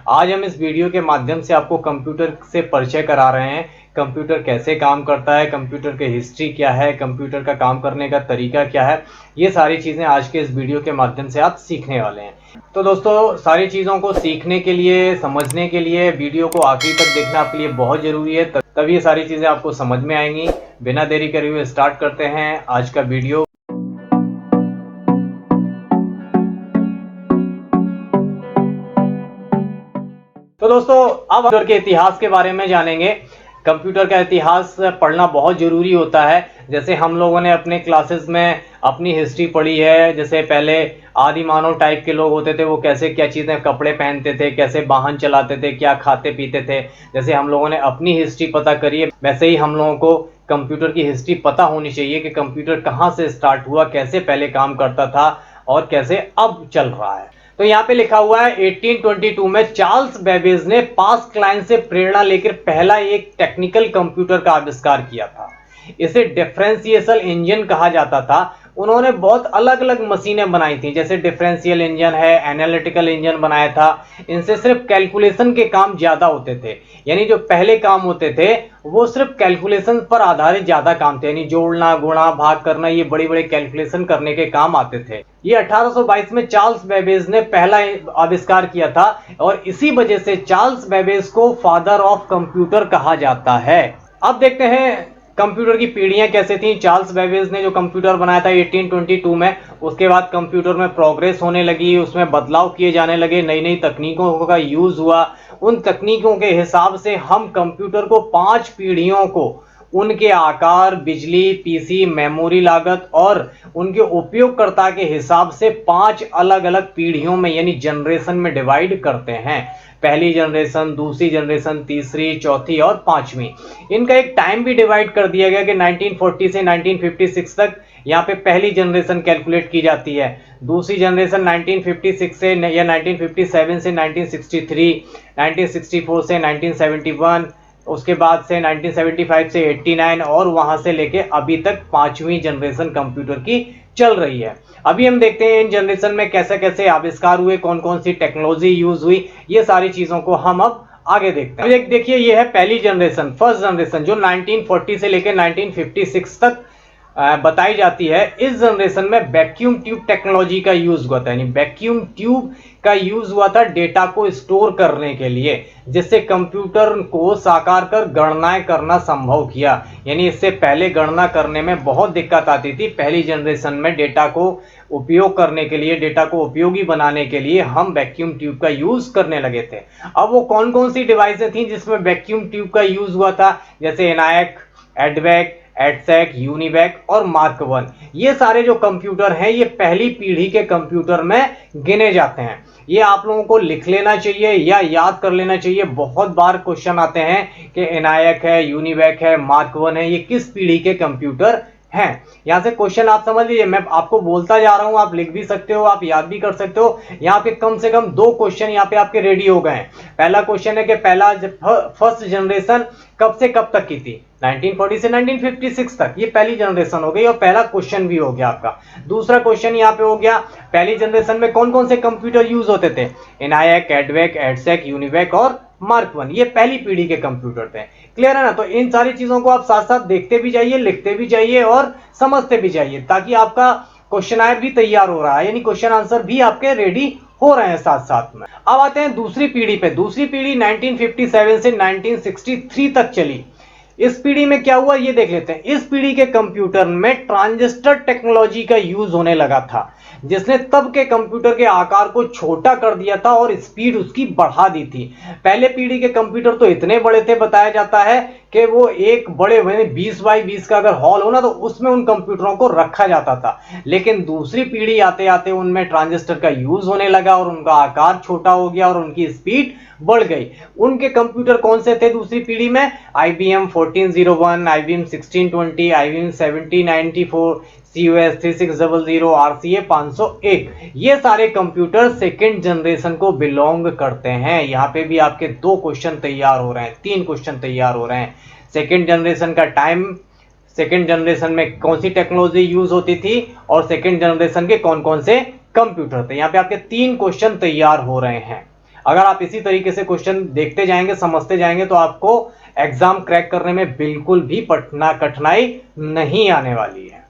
आज हम इस वीडियो के माध्यम से आपको कंप्यूटर से परिचय करा रहे हैं। कंप्यूटर कैसे काम करता है, कंप्यूटर की हिस्ट्री क्या है, कंप्यूटर का काम करने का तरीका क्या है, ये सारी चीज़ें आज के इस वीडियो के माध्यम से आप सीखने वाले हैं। तो दोस्तों, सारी चीज़ों को सीखने के लिए, समझने के लिए वीडियो को आखिर तक देखना आपके लिए बहुत ज़रूरी है, तभी ये सारी चीज़ें आपको समझ में आएंगी। बिना देरी करे हुए स्टार्ट करते हैं आज का वीडियो। तो दोस्तों, अब कंप्यूटर के इतिहास के बारे में जानेंगे। कंप्यूटर का इतिहास पढ़ना बहुत ज़रूरी होता है। जैसे हम लोगों ने अपने क्लासेस में अपनी हिस्ट्री पढ़ी है। जैसे पहले आदि मानव टाइप के लोग होते थे, वो कैसे क्या चीज़ें कपड़े पहनते थे, कैसे वाहन चलाते थे, क्या खाते पीते थे। जैसे हम लोगों ने अपनी हिस्ट्री पता करी है, वैसे ही हम लोगों को कंप्यूटर की हिस्ट्री पता होनी चाहिए कि कंप्यूटर कहाँ से स्टार्ट हुआ, कैसे पहले काम करता था और कैसे अब चल रहा है। तो यहाँ पे लिखा हुआ है 1822 में चार्ल्स बेबेज ने पास्कलाइन से प्रेरणा लेकर पहला एक टेक्निकल कंप्यूटर का आविष्कार किया था। इसे डिफरेंशियल इंजन कहा जाता था। उन्होंने बहुत अलग अलग मशीनें बनाई थी, जैसे डिफरेंशियल इंजन है, एनालिटिकल इंजन बनाया था। इनसे सिर्फ कैलकुलेशन के काम ज्यादा होते थे, यानी जो पहले काम होते थे वो सिर्फ कैलकुलेशन पर आधारित ज्यादा काम थे, यानी जोड़ना, गुणा, भाग करना, ये बड़ी बड़ी कैलकुलेशन करने के काम आते थे। ये 1822 में चार्ल्स बेबेज ने पहला आविष्कार किया था और इसी वजह से चार्ल्स बेबेज को फादर ऑफ कंप्यूटर कहा जाता है। अब देखते हैं कंप्यूटर की पीढ़ियां कैसे थी। चार्ल्स बेबेज ने जो कंप्यूटर बनाया था 1822 में, उसके बाद कंप्यूटर में प्रोग्रेस होने लगी, उसमें बदलाव किए जाने लगे, नई नई तकनीकों का यूज हुआ। उन तकनीकों के हिसाब से हम कंप्यूटर को 5 पीढ़ियों को उनके आकार, बिजली, पीसी, मेमोरी लागत और उनके उपयोगकर्ता के हिसाब से 5 अलग अलग पीढ़ियों में यानी जनरेशन में डिवाइड करते हैं। पहली जनरेशन, दूसरी जनरेशन, तीसरी, चौथी और पांचवी। इनका एक टाइम भी डिवाइड कर दिया गया कि 1940 से 1956 तक यहाँ पे पहली जनरेशन कैलकुलेट की जाती है। दूसरी जनरेशन 1956 से या 1957 से 1963, 1964 से 1971, उसके बाद से 1975 से 89 और वहां से लेके अभी तक 5वीं जनरेशन कंप्यूटर की चल रही है। अभी हम देखते हैं इन जनरेशन में कैसे कैसे आविष्कार हुए, कौन कौन सी टेक्नोलॉजी यूज हुई, ये सारी चीजों को हम अब आगे देखते हैं। देखिए, ये है पहली जनरेशन, फर्स्ट जनरेशन, जो 1940 से लेकर 1956 तक बताई जाती है। इस जनरेशन में वैक्यूम ट्यूब टेक्नोलॉजी का यूज हुआ था, यानी वैक्यूम ट्यूब का यूज हुआ था डेटा को स्टोर करने के लिए, जिससे कंप्यूटर को साकार कर गणनाएं करना संभव किया। यानी इससे पहले गणना करने में बहुत दिक्कत आती थी। पहली जनरेशन में डेटा को उपयोग करने के लिए, डेटा को उपयोगी बनाने के लिए हम वैक्यूम ट्यूब का यूज करने लगे थे। अब वो कौन कौन सी डिवाइसें थी जिसमें वैक्यूम ट्यूब का यूज हुआ था, जैसे एनायक, एडवैक, एडसेक, यूनिवैक और मार्क 1। ये सारे जो कंप्यूटर हैं ये पहली पीढ़ी के कंप्यूटर में गिने जाते हैं। ये आप लोगों को लिख लेना चाहिए या याद कर लेना चाहिए। बहुत बार क्वेश्चन आते हैं कि एनायक है, यूनिवैक है, मार्क 1 है, ये किस पीढ़ी के कंप्यूटर हैं। यहां से क्वेश्चन आप समझ लीजिए, मैं आपको बोलता जा रहा हूं, आप लिख भी सकते हो, आप याद भी कर सकते हो। यहाँ पे कम से कम 2 क्वेश्चन यहाँ पे आपके रेडी हो गए हैं। पहला क्वेश्चन है कि पहला फर्स्ट जनरेशन कब से कब तक की थी, 1940 से 1956 तक, ये पहली जनरेशन हो गई और पहला क्वेश्चन भी हो गया आपका। दूसरा क्वेश्चन यहाँ पे हो गया, पहली जनरेशन में कौन कौन से कंप्यूटर यूज होते थे, एनायक, एडवेक, एडसेक, यूनिवैक और मार्क 1, ये पहली पीढ़ी के कंप्यूटर थे। क्लियर है ना। तो इन सारी चीजों को आप साथ साथ देखते भी जाइए, लिखते भी जाइए और समझते भी जाइए, ताकि आपका क्वेश्चन भी तैयार हो रहा है, यानी क्वेश्चन आंसर भी आपके रेडी हो रहे हैं साथ साथ में। अब आते हैं दूसरी पीढ़ी पे। दूसरी पीढ़ी 1957 से 1963 तक चली। इस पीढ़ी में क्या हुआ ये देख लेते हैं। इस पीढ़ी के कंप्यूटर में ट्रांजिस्टर टेक्नोलॉजी का यूज होने लगा था, जिसने तब के कंप्यूटर के आकार को छोटा कर दिया था और स्पीड उसकी बढ़ा दी थी। पहले पीढ़ी के कंप्यूटर तो इतने बड़े थे, बताया जाता है कि वो एक बड़े 20 बाई 20 का अगर हॉल हो ना तो उसमें उन कंप्यूटरों को रखा जाता था। लेकिन दूसरी पीढ़ी आते आते उनमें ट्रांजिस्टर का यूज होने लगा और उनका आकार छोटा हो गया और उनकी स्पीड बढ़ गई। उनके कंप्यूटर कौन से थे दूसरी पीढ़ी में, IBM 1401, IBM 1620, IBM 7094, COS 3600, RCA 501। ये सारे कंप्यूटर सेकेंड जनरेशन को बिलोंग करते हैं। यहाँ पे भी आपके 2 क्वेश्चन तैयार हो रहे हैं, 3 क्वेश्चन तैयार हो रहे हैं। सेकेंड जनरेशन का टाइम, सेकेंड जनरेशन में कौन सी टेक्नोलॉजी यूज होती थी और सेकेंड जनरेशन के कौन कौन से कंप्यूटर थे। यहाँ पे आपके 3 क्वेश्चन तैयार हो रहे हैं। अगर आप इसी तरीके से क्वेश्चन देखते जाएंगे, समझते जाएंगे, तो आपको एग्जाम क्रैक करने में बिल्कुल भी कठिनाई नहीं आने वाली है।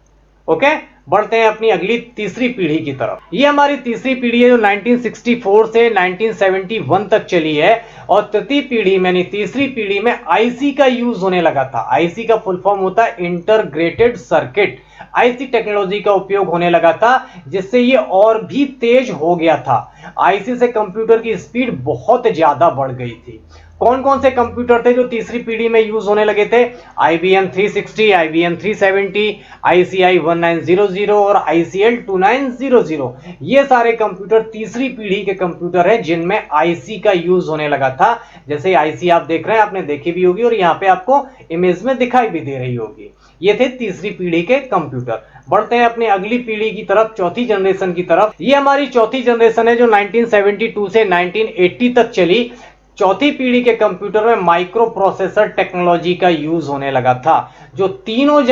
ओके, बढ़ते हैं अपनी अगली तीसरी पीढ़ी की तरफ। ये हमारी तीसरी पीढ़ी है जो 1964 से 1971 तक चली है, और तृतीय पीढ़ी में, तीसरी पीढ़ी में आईसी का यूज होने लगा था। आईसी का फुल फॉर्म होता है इंटरग्रेटेड सर्किट। आईसी टेक्नोलॉजी का उपयोग होने लगा था, जिससे ये और भी तेज हो गया था। आईसी से कंप्यूटर की स्पीड बहुत ज्यादा बढ़ गई थी। कौन कौन से कंप्यूटर थे जो तीसरी पीढ़ी में यूज होने लगे थे? IBM 360, IBM 370, ICI 1900 और ICL 2900। ये सारे कंप्यूटर तीसरी पीढ़ी के कंप्यूटर हैं जिनमें आईसी का यूज होने लगा था। जैसे आईसी आप देख रहे हैं, आपने देखी भी होगी और यहाँ पे आपको इमेज में दिखाई भी दे रही होगी। ये थे तीसरी पीढ़ी के कंप्यूटर। बढ़ते हैं अपनी अगली पीढ़ी की तरफ, चौथी जनरेशन की तरफ। ये हमारी चौथी जनरेशन है जो 1972 से 1980 तक चली। चौथी पीढ़ी के कंप्यूटर में माइक्रो प्रोसेसर टेक्नोलॉजी का यूज होने लगा था, जो तीनों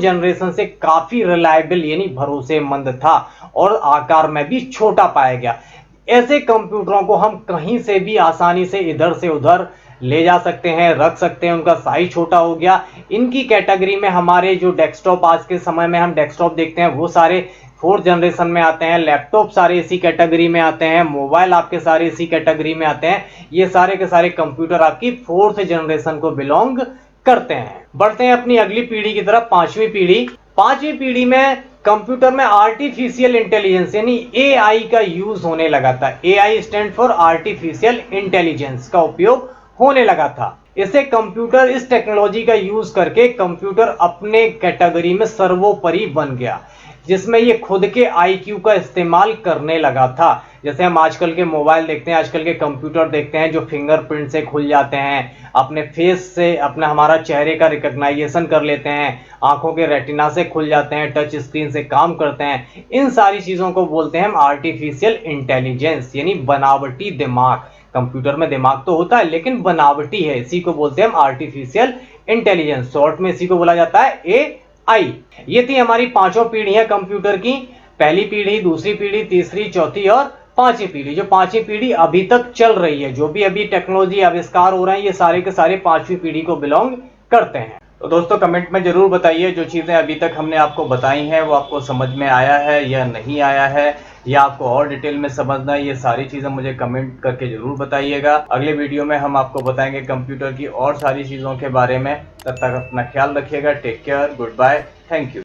जनरेशन से काफी रिलायबल यानी भरोसेमंद था और आकार में भी छोटा पाया गया। ऐसे कंप्यूटरों को हम कहीं से भी आसानी से इधर से उधर ले जा सकते हैं, रख सकते हैं, उनका साइज छोटा हो गया। इनकी कैटेगरी में हमारे जो डेस्कटॉप, आज के समय में हम डेस्कटॉप देखते हैं, वो सारे फोर्थ जनरेशन में आते हैं। लैपटॉप सारे इसी कैटेगरी में आते हैं। मोबाइल आपके सारे इसी कैटेगरी में आते हैं। ये सारे के सारे कंप्यूटर आपकी फोर्थ जनरेशन को बिलोंग करते हैं। बढ़ते हैं अपनी अगली पीढ़ी की तरफ, पांचवी पीढ़ी। पांचवी पीढ़ी में कंप्यूटर में आर्टिफिशियल इंटेलिजेंस यानी एआई का यूज होने लगा था। AI stand for artificial intelligence का उपयोग होने लगा था। इसे कंप्यूटर, इस टेक्नोलॉजी का यूज करके कंप्यूटर अपने कैटेगरी में सर्वोपरि बन गया, जिसमें ये खुद के आईक्यू का इस्तेमाल करने लगा था। जैसे हम आजकल के मोबाइल देखते हैं, आजकल के कंप्यूटर देखते हैं जो फिंगरप्रिंट से खुल जाते हैं, अपने फेस से अपना हमारा चेहरे का रिकॉग्नाइजेशन कर लेते हैं, आंखों के रेटिना से खुल जाते हैं, टच स्क्रीन से काम करते हैं। इन सारी चीजों को बोलते हैं हम आर्टिफिशियल इंटेलिजेंस यानी बनावटी दिमाग। कंप्यूटर में दिमाग तो होता है लेकिन बनावटी है, इसी को बोलते हैं हम आर्टिफिशियल इंटेलिजेंस। शॉर्ट में इसी को बोला जाता है एआई। ये थी हमारी पांचों पीढ़ियां कंप्यूटर की, पहली पीढ़ी, दूसरी पीढ़ी, तीसरी, चौथी और पांचवी पीढ़ी। जो पांचवी पीढ़ी अभी तक चल रही है, जो भी अभी टेक्नोलॉजी आविष्कार हो रहे हैं, ये सारे के सारे पांचवी पीढ़ी को बिलोंग करते हैं। तो दोस्तों कमेंट में जरूर बताइए जो चीजें अभी तक हमने आपको बताई हैं वो आपको समझ में आया है या नहीं आया है, या आपको और डिटेल में समझना है। ये सारी चीजें मुझे कमेंट करके जरूर बताइएगा। अगले वीडियो में हम आपको बताएंगे कंप्यूटर की और सारी चीजों के बारे में। तब तक अपना ख्याल रखिएगा। Take care, good bye, thank you.